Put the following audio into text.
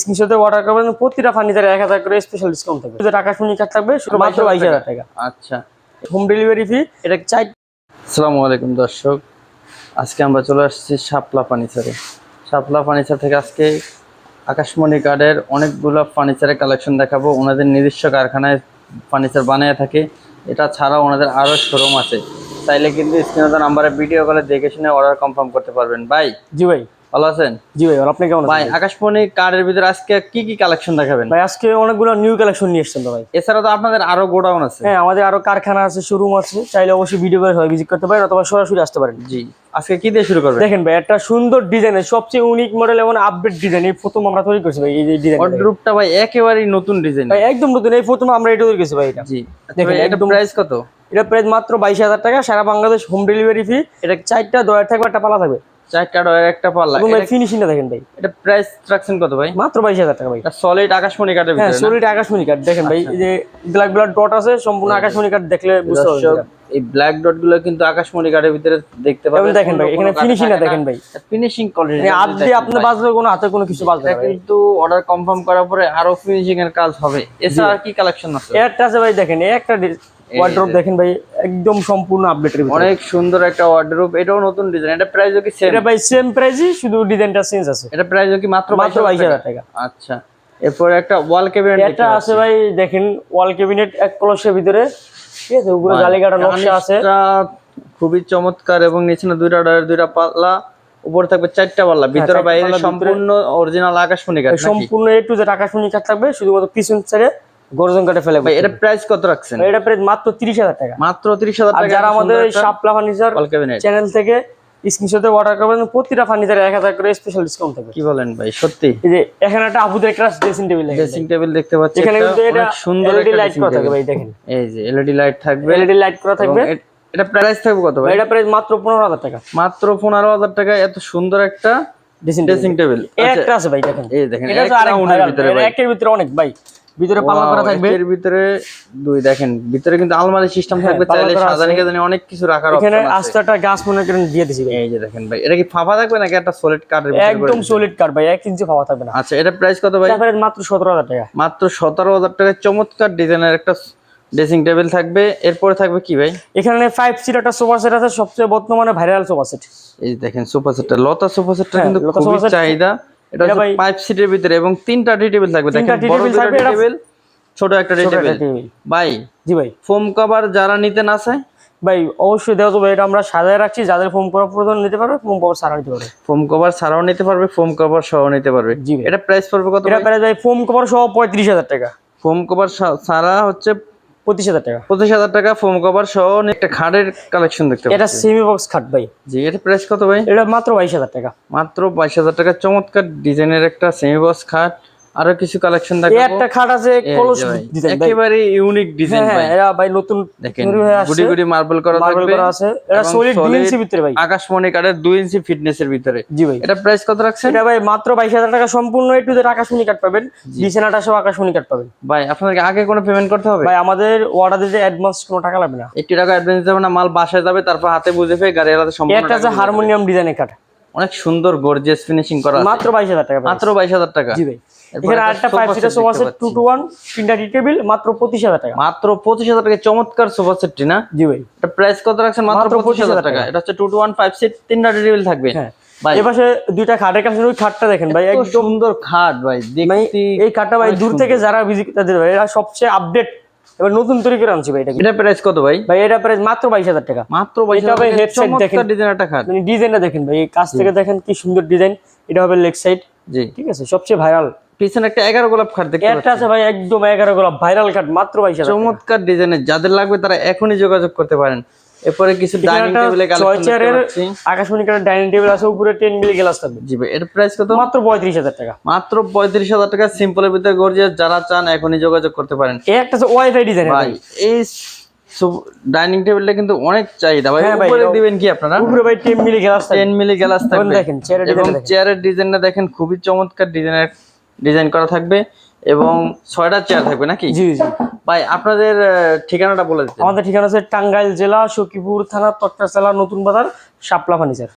স্ক্রিনশটে order করবেন, প্রতিটা ফার্নিচারে 1000 করে স্পেশাল ডিসকাউন্ট থাকবে। যদি টাকা শুনি কার্ড থাকবে শুধু মাত্র 22000 টাকা। আচ্ছা, হোম ডেলিভারি ফি এটা চাই। আসসালামু আলাইকুম দর্শক, আজকে আমরা চলে আসছি শাপলা ফার্নিচারে। শাপলা ফার্নিচার থেকে আজকে আকাশমণি কার্ডের অনেকগুলো ফার্নিচারের কালেকশন দেখাবো। ওনাদের নিজস্ব কারখানায় ফার্নিচার বানিয়ে থাকে। এটা ছাড়াও ওনাদের আরও শোরুম আছে। চাইলে কিন্তু স্ক্রিনে নাম্বারে ভিডিও কলে দেখে শুনে অর্ডার কনফার্ম করতে পারবেন। ভাই জি ভাই, ভালো আছেন? জি ভাই, আপনি কেমন আছেন ভাই? আকাশমণি কার্ডের ভিতরে আজকে কি কি কালেকশন দেখাবেন? ভাই? আজকে অনেকগুলো নিউ কালেকশন নিয়ে এসেছেন তো ভাই। এছাড়া তো আপনাদের আরো গোডাউন আছে। হ্যাঁ, আমাদের আরো কারখানা আছে, শোরুম আছে। চাইলে অবশ্যই ভিডিও করে সবাই ভিজিট করতে পারেন অথবা সরাসরি আসতে পারেন। জি, আজকে কি দিয়ে শুরু করবেন? দেখেন ভাই, একটা সুন্দর ডিজাইনের সবচেয়ে ইউনিক মডেল এবং আপডেট ডিজাইন এই প্রথম আমরা তৈরি করছি ভাই। এই যে ডিজাইন ওয়ার্ডরোবটা ভাই একেবারেই নতুন ডিজাইন ভাই, একদম নতুন, এই প্রথম আমরা এটা তৈরি করছি ভাই। এটা জি, দেখেন এটা একদম প্রাইস কত? এটা প্রাইস মাত্র 22000 টাকা, সারা বাংলাদেশ হোম ডেলিভারি ফি। এটা 4টা ডয়ার থাকবে, একটা পালা থাকবে, 4টা ডয়ার একটা পাল্লা। এবং ভাই ফিনিশিংটা দেখেন ভাই। এটা প্রাইস রাখছেন কত ভাই? মাত্র 22000 টাকা ভাই। এটা সলিড আকাশমণি কাঠের হ্যাঁ, ভিতরে না? সলিড আকাশমণি কাঠ। দেখেন ভাই, এই যে ব্ল্যাক ব্ল্যাক ডট আছে, সম্পূর্ণ আকাশমণি কাঠ, দেখলে বুঝতে দর্শক, পারবেন। এই ব্ল্যাক ডট গুলো কিন্তু আকাশমণি কাঠের ভিতরে দেখতে পাবেন। এবং দেখেন ভাই, এখানে ফিনিশিংটা দেখেন ভাই, ফিনিশিং কোয়ালিটি হাত দিয়ে আপনি বাজলে কোনো হাতে কোনো কিছু বাজবে না ভাই। কিন্তু অর্ডার কনফার্ম করার পরে আরো ফিনিশিং এর কাজ হবে। এছাড়া আর কি কালেকশন আছে? একটা আছে ভাই, দেখেন এই একটা ওয়ার্ডরোব দেখেন ভাই, একদম সম্পূর্ণ আপডেটের ভিতরে। অনেক সুন্দর একটা ওয়ার্ডরোব, এটাও নতুন ডিজাইন। এটা প্রাইস কি সেম? এটা ভাই সেম প্রাইসই, শুধু ডিজাইনটা চেঞ্জ আছে। এটা প্রাইস কি মাত্র 22000 টাকা। আচ্ছা, এরপরে একটা ওয়াল ক্যাবিনেট এটা আছে ভাই, দেখেন ওয়াল ক্যাবিনেট এক কলসের ভিতরে, ঠিক আছে, উপরে জালিকাটা নকশা আছে। এটা খুবই চমৎকার এবং নিচে দুইটা ডয়ার, দুইটা পাল্লা, উপরে থাকবে 4টা পাল্লা, ভিতরে বাইরে সম্পূর্ণ অরিজিনাল আকাশমণি কাঠ। সম্পূর্ণ এ টু জেড আকাশমণি কাঠ থাকবে, শুধুমাত্র পিছন সাইডে গর্জন কাটে ফেলে ভাই। এটা প্রাইস কত রাখছেন? এটা প্রাইস মাত্র 30000 টাকা। মাত্র 30000 আর টাকা। যারা আমাদের শাপলা ফার্নিচার ওয়াল ক্যাবিনেট চ্যানেল থেকে স্ক্রিনশটে অর্ডার করবেন, প্রতিটা ফার্নিচারে 1000 করে স্পেশাল ডিসকাউন্ট থাকবে। কি বলেন ভাই, সত্যি? এই যে এখানে একটা আপুদের একটা ড্রেসিং টেবিল দেখেন, ড্রেসিং টেবিল দেখতে পাচ্ছি। এখানে কিন্তু এটা অনেক সুন্দর এলইডি একটা লাইট করা থাকবে ভাই। দেখেন এই যে এলইডি লাইট থাকবে, এলইডি লাইট করা থাকবে। এটা প্রাইস থাকবে কত ভাই? এটা প্রাইস মাত্র 15000 টাকা। মাত্র 15000 টাকা। এত সুন্দর একটা ড্রেসিং টেবিল একটা আছে ভাই, দেখেন এই দেখেন, এটা তো আরেক ভিতরে ভাই, একের ভিতরে অনেক ভাই, ভিতরে পাল্লা করা থাকবে। এর ভিতরে দুই, দেখেন ভিতরে কিন্তু আলমারি সিস্টেম থাকবে, চাইলে সাজানি কাজানি অনেক কিছু রাখার অপশন এখানে আছে। আস্তে একটা গাছ মনে করেন দিয়ে দিছি ভাই। এই যে দেখেন ভাই, এটা কি ফাঁপা থাকবে নাকি একটা সলিড কাঠের ভিতরে? একদম সলিড কাঠ ভাই, 1 ইঞ্চি পাওয়া থাকবে না। আচ্ছা, এটা প্রাইস কত ভাই? এটা মাত্র 17000 টাকা। মাত্র 17000 টাকায় চমৎকার ডিজাইনের একটা ড্রেসিং টেবিল থাকবে। এরপরে থাকবে কি ভাই? এখানে 5 সিট একটা সোফা সেট আছে, সবচেয়ে বর্তমানে ভাইরাল সোফা সেট। এই দেখেন সোফা সেটটা, লতা সোফা সেটটা হ্যাঁ, কিন্তু লতা খুবই সোফা সেট। চাহিদা। এটা হচ্ছে 5 সিটের ভিতরে এবং 3টা টি টেবিল থাকবে। দেখেন বড় দুটো টি টেবিল, ছোট একটা টি টেবিল। ভাই জি ভাই, ফোম কভার যারা নিতে না চায় ভাই অবশ্যই দেওয়া যাবে। এটা আমরা সাজায় রাখছি, যাদের ফোম কভার প্রয়োজন নিতে পারবে, ফোম কভার ছাড়া নিতে পারবে। ফোম কভার ছাড়াও নিতে পারবে, ফোম কভার সহ নিতে পারবে। জি ভাই। এটা প্রাইস পড়বে কত? এটা প্রাইস ভাই ফোম কভার সহ 35000 টাকা। ফোম কভার ছাড়া হচ্ছে 25000 টাকা। 25000 টাকা। ফোম কভার সহ একটা খাটের কালেকশন দেখতে পাচ্ছি। এটা সেমি বক্স খাট ভাই। জি, এটা প্রাইস কত ভাই? এটা মাত্র 22000 টাকা। মাত্র 22000 টাকা। চমৎকার ডিজাইনের একটা সেমি বক্স খাট। আরো কিছু কালেকশন এই দেখাবো। একটা খাট আছে কলস ডিজাইন ভাই, একেবারে ইউনিক ডিজাইন ভাই। এরা ভাই নতুন দেখেন তৈরি হয়ে আসছে, গুডি গুডি মার্বেল করা মার্বেল থাকবে করা আছে। এটা সলিড 2 ইঞ্চি ভিতরে ভাই, আকাশমণি কাঠের 2 ইঞ্চি ফিটনেসের ভিতরে। জি ভাই। এটা প্রাইস কত রাখছেন? এটা ভাই মাত্র 22000 টাকা। সম্পূর্ণ একটু যে আকাশমণি কাঠ পাবেন, বিছানাটা সহ আকাশমণি কাঠ পাবেন ভাই আপনাদেরকে আগে কোনো পেমেন্ট করতে হবে? ভাই আমাদের অর্ডার দিতে অ্যাডভান্স কোনো টাকা লাগবে না। 80 টাকা অ্যাডভান্স দিতে হবে না, মাল বাসায় যাবে, তারপর হাতে বুঝে পেয়ে গাড়ি আলাদা সম্পূর্ণ একটা আছে হারমোনিয়াম ডিজাইনের কাঠ, অনেক সুন্দর গর্জিয়াস ফিনিশিং করা আছে। মাত্র 22000 টাকা। মাত্র 22000 টাকা। জি ভাই। এখানে আরেকটা 5 সিটার সোফা সেট 2 to 1, 3টা টি টেবিল, মাত্র 25000 টাকা। মাত্র 25000 টাকা। চমৎকার সোফা সেটটি না? জি ভাই। এটা প্রাইস কত রাখছেন? মাত্র 25000 টাকা। এটা হচ্ছে 2 to 1 5 সিট, 3টা টেবিল থাকবে। হ্যাঁ ভাই এই পাশে দুইটা খাটের কাছে ওই খাটটা দেখেন ভাই, একদম একদম সুন্দর খাট ভাই। দেখতে এই খাটটা ভাই দূর থেকে যারা ভিজিট করতে ভাই, এরা সবচেয়ে আপডেট এবার নতুন তৈরি করে আনছি ভাই। এটা প্রাইস কত ভাই? ভাই এটা প্রাইস মাত্র 22000 টাকা। মাত্র 22000 ভাই টাকা। হেডসেট দেখেন, চমৎকার ডিজাইন একটা খাট। মানে ডিজাইনটা দেখেন ভাই, এই কাছ থেকে দেখেন কি সুন্দর ডিজাইন। এটা হবে লেগ সাইড, জি ঠিক আছে, সবচেয়ে ভাইরাল। পিছনে একটা 11 গোলাপ খাট দেখতে একটা আছে ভাই, একদম 11 গোলাপ ভাইরাল কাট, মাত্র 22000 টাকা। চমৎকার ডিজাইনের, যাদের লাগবে তারা এখনই যোগাযোগ করতে পারেন। এরপরে কিছু ডাইনিং টেবিলে কালেকশন দেখতে পাচ্ছি। আকাশমণি কাঠের ডাইনিং টেবিল আছে, উপরে 10 মিলি গ্লাস থাকবে। জি ভাই, এর প্রাইস কত? মাত্র 35000 টাকা। মাত্র 35000 টাকা। সিম্পলের ভিতরে গর্জিয়াস যারা চান এখনই যোগাযোগ করতে পারেন। এই একটা আছে ওয়াইফাই ডিজাইন ভাই এই ডাইনিং টেবিলটা কিন্তু অনেক চাহিদা ভাই। হ্যাঁ ভাই, উপরে দিবেন কি আপনারা? উপরে ভাই 10 মিলি গ্লাস থাকবে। 10 মিলি গ্লাস থাকবে। দেখেন চেয়ারের এবং ডিজাইন, চেয়ারের ডিজাইনটা দেখেন, খুবই চমৎকার ডিজাইন করা থাকবে এবং 6টা চেয়ার থাকবে নাকি? জি জি ভাই আপনাদের ঠিকানাটা বলে দিন। আমাদের ঠিকানা আছে টাঙ্গাইল জেলা সখীপুর থানা তট্টাচালা নতুন বাজার, শাপলা ফার্নিচার।